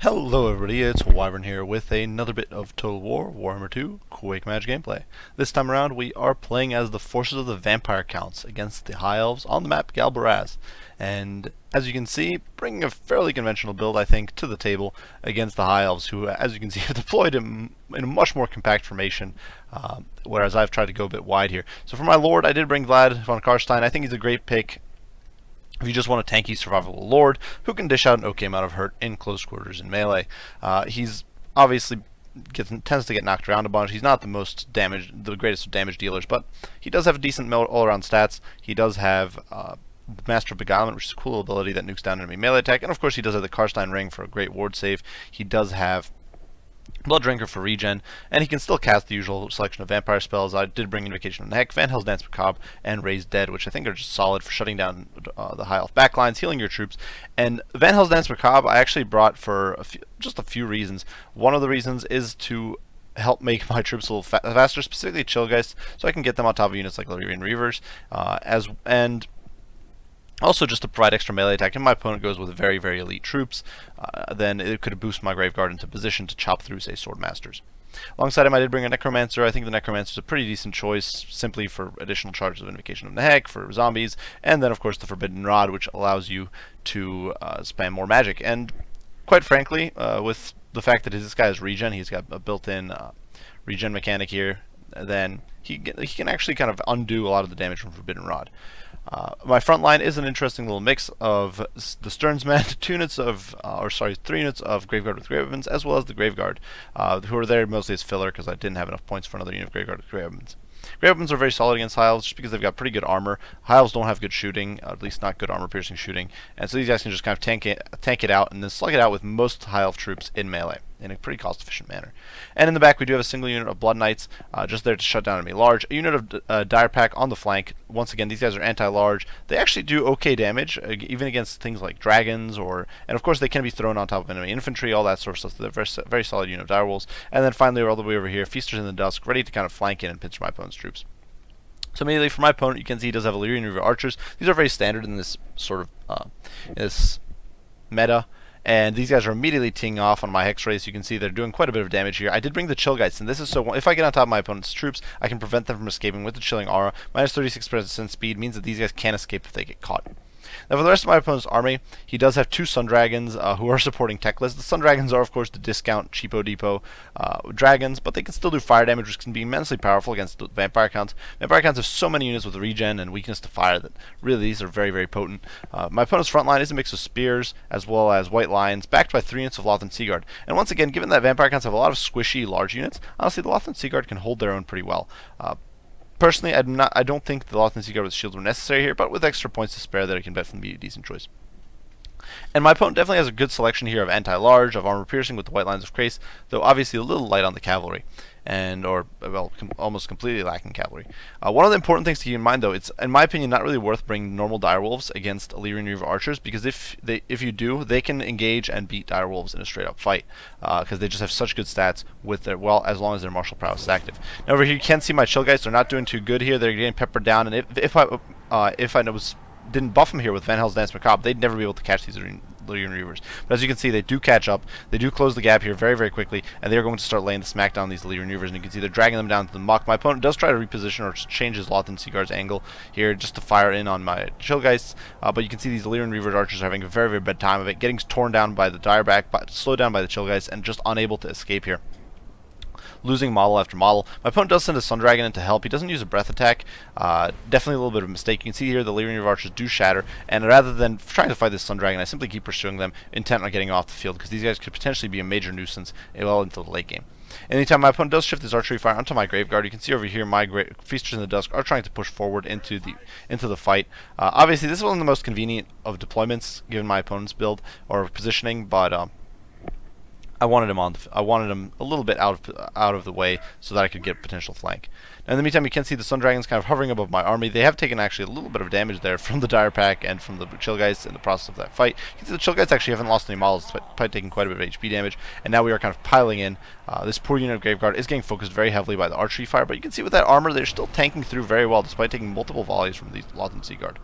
Hello everybody, it's Wyvern here with another bit of Total War, Warhammer 2, Quick Match gameplay. This time around we are playing as the forces of the Vampire Counts against the High Elves on the map Galbaraz. And as you can see, bringing a fairly conventional build, I think, to the table against the High Elves, who, as you can see, have deployed in a much more compact formation, whereas I've tried to go a bit wide here. So for my Lord, I did bring Vlad von Karstein. I think he's a great pick if you just want a tanky survivable lord who can dish out an okay amount of hurt in close quarters and melee. He's obviously tends to get knocked around a bunch. He's not the greatest of damage dealers, but he does have decent all-around stats. He does have Master of Beguilement, which is a cool ability that nukes down enemy melee attack, and of course he does have the Karstein Ring for a great ward save. He does have Blood Drinker for regen, and he can still cast the usual selection of vampire spells. I did bring Invocation of the Heck, Van Hell's Dance Macabre, and Raise Dead, which I think are just solid for shutting down the High Elf backlines, healing your troops. And Van Hell's Dance Macabre I actually brought for just a few reasons. One of the reasons is to help make my troops a little faster, specifically Chillgeist, so I can get them on top of units like Lyrian Reavers, and also just to provide extra melee attack. If my opponent goes with very, very elite troops, then it could boost my Graveguard into position to chop through, say, Swordmasters. Alongside him, I did bring a Necromancer. I think the Necromancer is a pretty decent choice, simply for additional charges of Invocation of the Heck, for zombies, and then, of course, the Forbidden Rod, which allows you to spam more magic. And quite frankly, with the fact that this guy has regen, he's got a built-in regen mechanic here, then he can actually kind of undo a lot of the damage from Forbidden Rod. My front line is an interesting little mix of the Sternsman, 3 units of Graveguard with Great Weapons, as well as the Graveguard, who are there mostly as filler because I didn't have enough points for another unit of Graveguard with Great Weapons. Great Weapons are very solid against High Elves just because they've got pretty good armor. High Elves don't have good shooting, at least not good armor-piercing shooting, and so these guys can just kind of tank it out and then slug it out with most High Elf troops in melee in a pretty cost-efficient manner. And in the back, we do have a single unit of Blood Knights, just there to shut down enemy large. A unit of Dire Pack on the flank. Once again, these guys are anti-large. They actually do okay damage, even against things like dragons, and of course they can be thrown on top of enemy infantry, all that sort of stuff. So they're a very, very solid unit of Direwolves. And then finally, we're all the way over here, Feasters in the Dusk, ready to kind of flank in and pinch my opponent's troops. So immediately for my opponent, you can see he does have Illyrian Reaver Archers. These are very standard in this sort of this meta. And these guys are immediately teeing off on my Hex Race. You can see they're doing quite a bit of damage here. I did bring the Chillgeists, and this is so if I get on top of my opponent's troops, I can prevent them from escaping with the Chilling Aura. Minus 36% speed means that these guys can't escape if they get caught. Now for the rest of my opponent's army, he does have 2 Sun Dragons who are supporting Techless. The Sun Dragons are, of course, the discount cheapo depot dragons, but they can still do fire damage, which can be immensely powerful against the Vampire Counts. Vampire Counts have so many units with regen and weakness to fire that really these are very, very potent. My opponent's front line is a mix of spears as well as white lions, backed by 3 units of Lothran Seaguard. And once again, given that Vampire Counts have a lot of squishy large units, honestly, the Lothran Seaguard can hold their own pretty well. Personally, I don't think the Lothran Seaguard with shields were necessary here, but with extra points to spare, that I can definitely be a decent choice. And my opponent definitely has a good selection here of anti-large, of armor-piercing with the white lines of Krace, though obviously a little light on the cavalry, almost completely lacking cavalry. One of the important things to keep in mind, though, it's, in my opinion, not really worth bringing normal Direwolves against Illyrian Reaver Archers, because if you do, they can engage and beat Direwolves in a straight-up fight, because they just have such good stats with their, as long as their martial prowess is active. Now over here, you can see my Chillgeists are not doing too good here. They're getting peppered down, and if I didn't buff them here with Van Hell's Dance Macabre, they'd never be able to catch these Illyrian Reavers. But as you can see, they do catch up. They do close the gap here very, very quickly, and they're going to start laying the smack down on these Illyrian Reavers, and you can see they're dragging them down to the muck. My opponent does try to reposition or change his Lothran Seaguard's angle here just to fire in on my Chillgeists, but you can see these Illyrian Reaver Archers are having a very, very bad time of it, getting torn down by the Direback, slowed down by the Chillgeists, and just unable to escape here, losing model after model. My opponent does send a Sun Dragon in to help. He doesn't use a breath attack. Definitely a little bit of a mistake. You can see here the Illyrian Archers do shatter, and rather than trying to fight this Sun Dragon, I simply keep pursuing them, intent on getting off the field, because these guys could potentially be a major nuisance well into the late game. Anytime my opponent does shift his archery fire onto my Graveguard, you can see over here my Feasters in the Dusk are trying to push forward into the fight. Obviously, this is one of the most convenient of deployments given my opponent's build or positioning, but I wanted him a little bit out of the way so that I could get potential flank. Now in the meantime, you can see the Sun Dragons kind of hovering above my army. They have taken actually a little bit of damage there from the Dire Pack and from the Chillgeists in the process of that fight. You can see the Chillgeists actually haven't lost any models despite taking quite a bit of HP damage, and now we are kind of piling in This poor unit of Graveguard is getting focused very heavily by the archery fire, but you can see with that armor, they're still tanking through very well, despite taking multiple volleys from the Lothern Seaguard.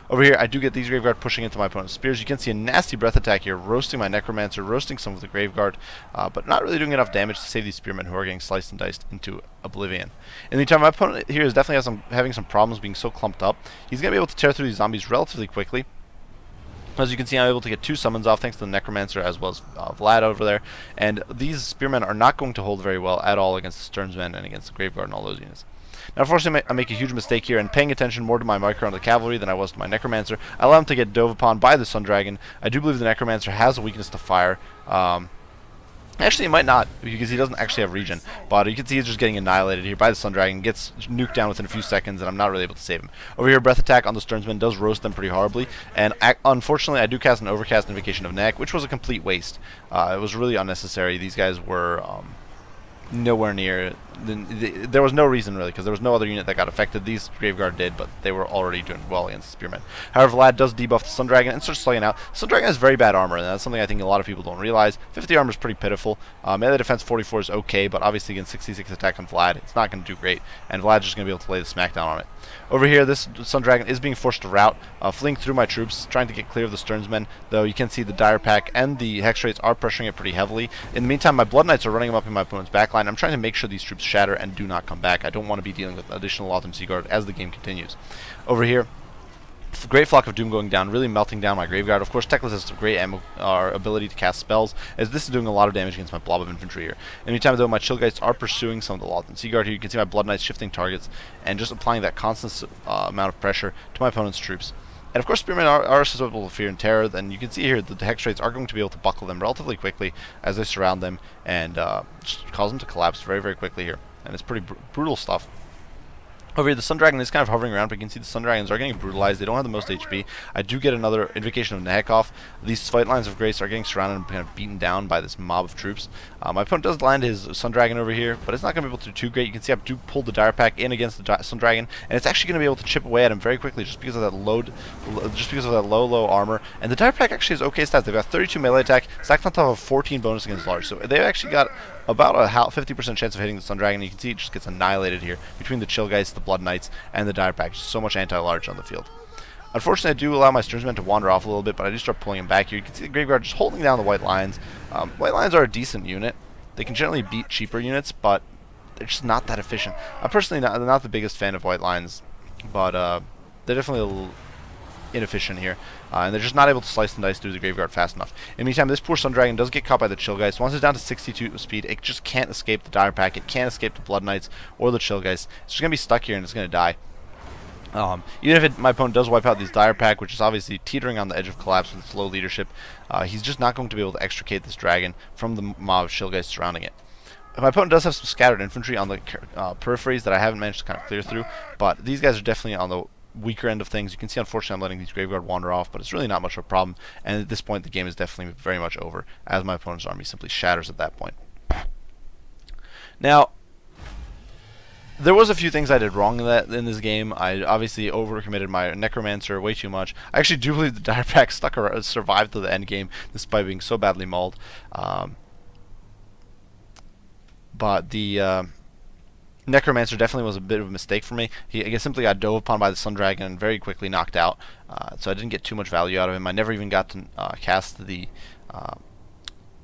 Over here, I do get these Graveguard pushing into my opponent's spears. You can see a nasty breath attack here, roasting my Necromancer, roasting some of the Graveguard, but not really doing enough damage to save these Spearmen who are getting sliced and diced into oblivion. In the meantime, my opponent here is definitely having some problems being so clumped up. He's going to be able to tear through these zombies relatively quickly. As you can see, I'm able to get 2 summons off thanks to the Necromancer as well as Vlad over there. And these Spearmen are not going to hold very well at all against the Sternsmen and against the Graveguard and all those units. Now, unfortunately, I make a huge mistake here and paying attention more to my Micro on the Cavalry than I was to my Necromancer. I allow him to get dove upon by the Sun Dragon. I do believe the Necromancer has a weakness to fire. Actually, it might not, because he doesn't actually have regen. But you can see he's just getting annihilated here by the Sun Dragon. Gets nuked down within a few seconds, and I'm not really able to save him. Over here, Breath Attack on the Sternsmen does roast them pretty horribly. And unfortunately, I do cast an Overcast Invocation of Neck, which was a complete waste. It was really unnecessary. These guys were nowhere near. There was no reason really, because there was no other unit that got affected. These Graveguard did, but they were already doing well against the Spearmen. However, Vlad does debuff the Sun Dragon and starts slugging out. Sun Dragon has very bad armor, and that's something I think a lot of people don't realize. 50 armor is pretty pitiful. Melee defense 44 is okay, but obviously against 66 attack on Vlad, it's not going to do great, and Vlad's just going to be able to lay the smackdown on it. Over here, this Sun Dragon is being forced to rout, fleeing through my troops, trying to get clear of the Sternsmen, though you can see the Dire Pack and the Hex Rates are pressuring it pretty heavily. In the meantime, my Blood Knights are running them up in my opponent's backline. I'm trying to make sure these troops shatter and do not come back. I don't want to be dealing with additional Lothern Seaguard as the game continues. Over here, Great Flock of Doom going down, really melting down my Graveguard. Of course, Teclis has some great ability to cast spells, as this is doing a lot of damage against my blob of infantry here. In the meantime, though, my Chillgeists are pursuing some of the Lothern Seaguard here. You can see my Blood Knights shifting targets and just applying that constant amount of pressure to my opponent's troops. And of course, Spearmen are susceptible to fear and terror. Then you can see here that the Hex Rates are going to be able to buckle them relatively quickly as they surround them and just cause them to collapse very, very quickly here. And it's pretty brutal stuff. Over here, the Sun Dragon is kind of hovering around, but you can see the Sun Dragons are getting brutalized. They don't have the most HP. I do get another Invocation of Nehek off. These fight lines of Grace are getting surrounded and kind of beaten down by this mob of troops. My opponent does land his Sun Dragon over here, but it's not going to be able to do too great. You can see I do pull the Dire Pack in against the Sun Dragon, and it's actually going to be able to chip away at him very quickly just because of that low armor. And the Dire Pack actually has okay stats. They've got 32 melee attack, stacked on top of 14 bonus against large. So they've actually got about a 50% chance of hitting the Sun Dragon. You can see it just gets annihilated here between the Chillgeists, the Blood Knights, and the Dire Pack. Just so much anti-large on the field. Unfortunately, I do allow my Sternsmen to wander off a little bit, but I do start pulling him back here. You can see the Graveguard just holding down the White Lions. White Lions are a decent unit. They can generally beat cheaper units, but they're just not that efficient. I'm personally not the biggest fan of White Lions, but they're definitely a little inefficient here, and they're just not able to slice and dice through the Graveguard fast enough. In the meantime, this poor Sun Dragon does get caught by the Chillgeist. Once it's down to 62 speed, it just can't escape the Dire Pack. It can't escape the Blood Knights or the Chillgeist. It's just going to be stuck here, and it's going to die. Even if my opponent does wipe out these Dire Pack, which is obviously teetering on the edge of collapse with its low leadership, he's just not going to be able to extricate this dragon from the mob of Chillgeist surrounding it. My opponent does have some scattered infantry on the peripheries that I haven't managed to kind of clear through, but these guys are definitely on the weaker end of things. You can see, unfortunately, I'm letting these Graveguard wander off, but it's really not much of a problem, and at this point the game is definitely very much over, as my opponent's army simply shatters at that point. Now, there was a few things I did wrong in this game. I obviously overcommitted my Necromancer way too much. I actually do believe the Dire Pack survived to the end game, despite being so badly mauled. But the Necromancer definitely was a bit of a mistake for me. I guess simply got dove upon by the Sun Dragon and very quickly knocked out, so I didn't get too much value out of him. I never even got to cast the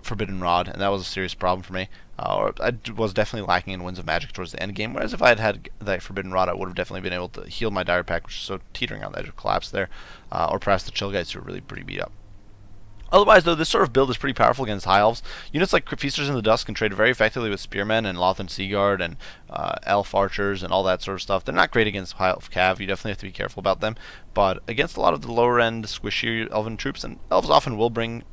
Forbidden Rod, and that was a serious problem for me. I was definitely lacking in Winds of Magic towards the end game, whereas if I had had that Forbidden Rod, I would have definitely been able to heal my Dire Pack, which is so teetering on the edge of collapse there, or perhaps the Chillgeists, who are really pretty beat up. Otherwise, though, this sort of build is pretty powerful against High Elves. Units like Feasters in the Dusk can trade very effectively with Spearmen and Lothern Seaguard and Elf Archers and all that sort of stuff. They're not great against High Elf Cav. You definitely have to be careful about them. But against a lot of the lower-end, squishy Elven troops, and Elves often will bring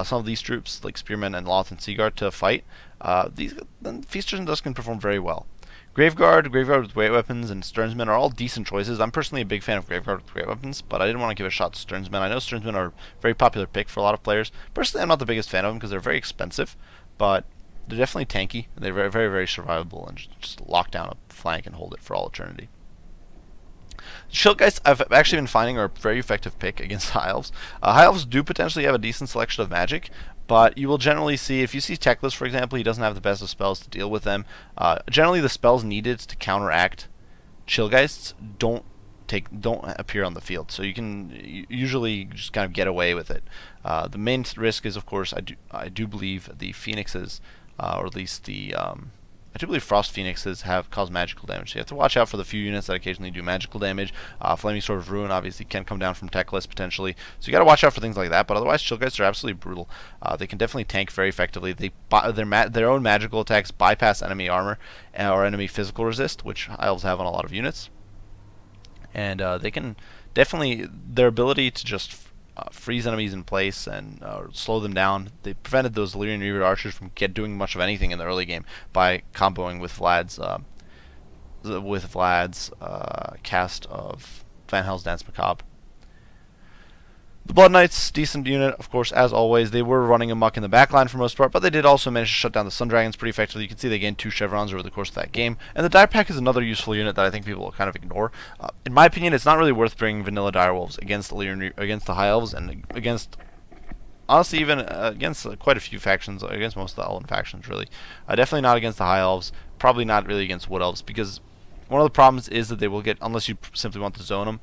some of these troops, like Spearmen and Lothern Seaguard, to fight, then Feasters in the Dusk can perform very well. Graveguard with great weapons, and Sternsmen are all decent choices. I'm personally a big fan of Graveguard with great weapons, but I didn't want to give a shot to Sternsmen. I know Sternsmen are a very popular pick for a lot of players. Personally, I'm not the biggest fan of them because they're very expensive, but they're definitely tanky. They're very, very, very survivable, and just lock down a flank and hold it for all eternity. Chillgeists, I've actually been finding, are a very effective pick against High Elves. High Elves do potentially have a decent selection of magic, But you will generally see, if you see Teclis, for example, he doesn't have the best of spells to deal with them. Generally, the spells needed to counteract Chillgeists don't appear on the field, so you can usually just kind of get away with it. The main risk is, of course, I do believe the Phoenixes, or at least the I do believe Frost Phoenixes have caused magical damage. So you have to watch out for the few units that occasionally do magical damage. Flaming Sword of Ruin obviously can come down from Teclis potentially, so you got to watch out for things like that. But otherwise, Chillgeists are absolutely brutal. They can definitely tank very effectively. Their own magical attacks bypass enemy armor or enemy physical resist, which Elves have on a lot of units. And they can definitely, their ability to just freeze enemies in place and slow them down. They prevented those Illyrian Reaver archers from doing much of anything in the early game by comboing with Vlad's cast of Van Hell's Dance Macabre. The Blood Knights, decent unit, of course, as always. They were running amok in the backline for most part, but they did also manage to shut down the Sun Dragons pretty effectively. You can see they gained 2 chevrons over the course of that game. And the Dire Pack is another useful unit that I think people will kind of ignore. In my opinion, it's not really worth bringing vanilla Direwolves against the High Elves and against, honestly, even against quite a few factions, against most of the Elven factions, really. Definitely not against the High Elves, probably not really against Wood Elves, because one of the problems is that they will get, unless you simply want to zone them,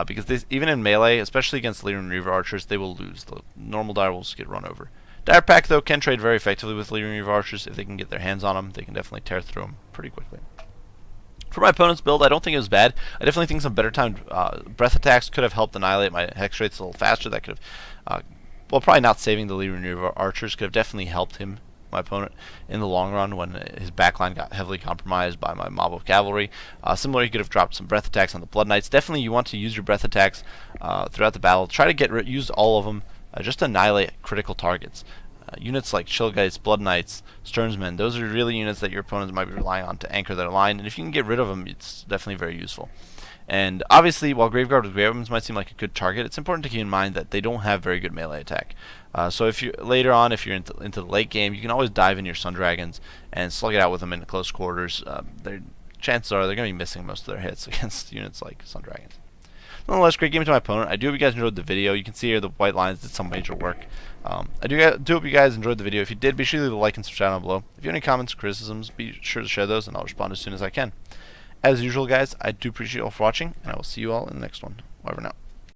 because even in melee, especially against Illyrian Reaver archers, they will lose. The normal Direwolves get run over. Dire Pack, though, can trade very effectively with Illyrian Reaver archers. If they can get their hands on them, they can definitely tear through them pretty quickly. For my opponent's build, I don't think it was bad. I definitely think some better timed breath attacks could have helped annihilate my hex rates a little faster. That could have, well, probably not saving the Illyrian Reaver archers could have definitely helped him, my opponent, in the long run when his backline got heavily compromised by my mob of cavalry. Similarly, you could have dropped some breath attacks on the Blood Knights. Definitely, you want to use your breath attacks throughout the battle. Try to use all of them just to annihilate critical targets. Units like Chillgeists, Blood Knights, Sternsmen, those are really units that your opponents might be relying on to anchor their line, and if you can get rid of them, it's definitely very useful. And obviously, while Graveguard with Grey Weapons might seem like a good target, it's important to keep in mind that they don't have very good melee attack. So if you later on, if you're into the late game, you can always dive in your Sun Dragons and slug it out with them in close quarters. Chances are they're going to be missing most of their hits against units like Sun Dragons. Nonetheless, great game to my opponent. I do hope you guys enjoyed the video. You can see here the white lines did some major work. I do hope you guys enjoyed the video. If you did, be sure to leave a like and subscribe down below. If you have any comments or criticisms, be sure to share those, and I'll respond as soon as I can. As usual, guys, I do appreciate you all for watching, and I will see you all in the next one. Bye for now.